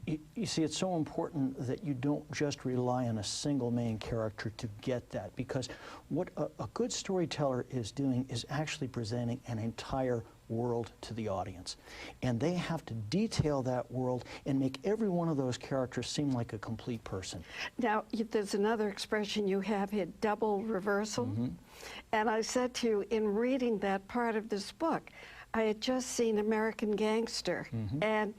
You see, it's so important that you don't just rely on a single main character to get that, because what a good storyteller is doing is actually presenting an entire world to the audience. And they have to detail that world and make every one of those characters seem like a complete person. Now, there's another expression you have here, double reversal. And I said to you, in reading that part of this book, I had just seen American Gangster, and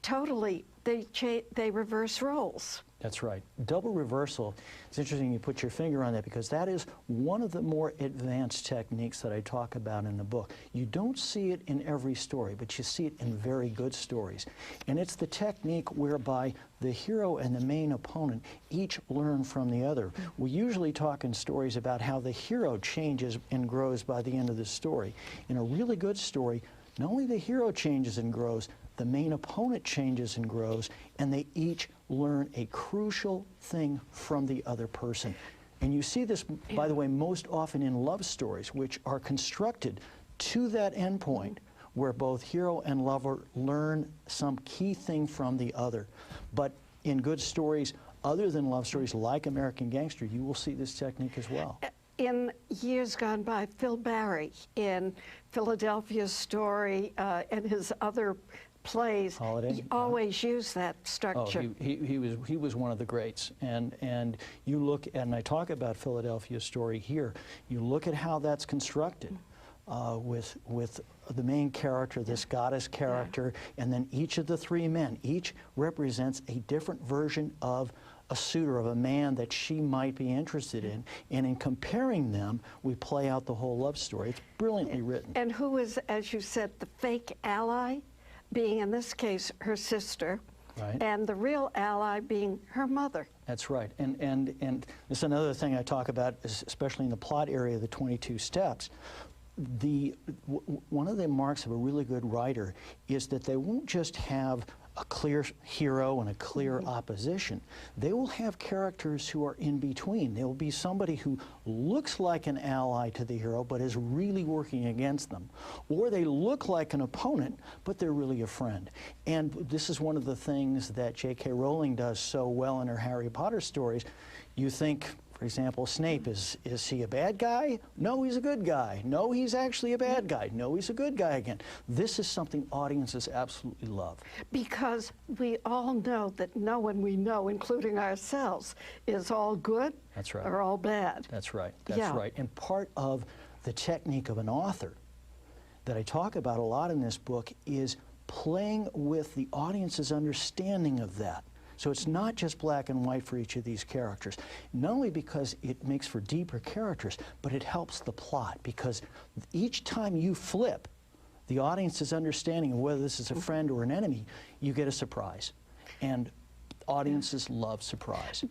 totally, they reverse roles. That's right. Double reversal, it's interesting you put your finger on that, because that is one of the more advanced techniques that I talk about in the book. You don't see it in every story, but you see it in very good stories. And it's the technique whereby the hero and the main opponent each learn from the other. We usually talk in stories about how the hero changes and grows by the end of the story. In a really good story, not only the hero changes and grows, the main opponent changes and grows, and they each learn a crucial thing from the other person. And you see this, by the way, most often in love stories, which are constructed to that end point, where both hero and lover learn some key thing from the other. But in good stories, other than love stories like American Gangster, you will see this technique as well. In years gone by, Phil Barry, in Philadelphia Story and his other plays, Holiday, he always used that structure. Oh, he was one of the greats. And you look, and I talk about Philadelphia Story here, you look at how that's constructed with the main character, this goddess character, and then each of the three men, each represents a different version of a suitor, of a man that she might be interested in. And in comparing them, we play out the whole love story. It's brilliantly written. And who is, as you said, the fake ally, being in this case her sister, right, and the real ally being her mother. That's right. And this is another thing I talk about, especially in the plot area of the 22 steps. One of the marks of a really good writer is that they won't just have a clear hero and a clear opposition. They will have characters who are in between. There will be somebody who looks like an ally to the hero but is really working against them. Or they look like an opponent but they're really a friend. And this is one of the things that J.K. Rowling does so well in her Harry Potter stories. You think, for example, Snape, is he a bad guy? No, he's a good guy. No, he's actually a bad guy. No, he's a good guy again. This is something audiences absolutely love. Because we all know that no one we know, including ourselves, is all good. That's right. Or all bad. That's right. That's right. And part of the technique of an author that I talk about a lot in this book is playing with the audience's understanding of that. So it's not just black and white for each of these characters, not only because it makes for deeper characters, but it helps the plot, because each time you flip the audience's understanding of whether this is a friend or an enemy, you get a surprise. And audiences love surprise.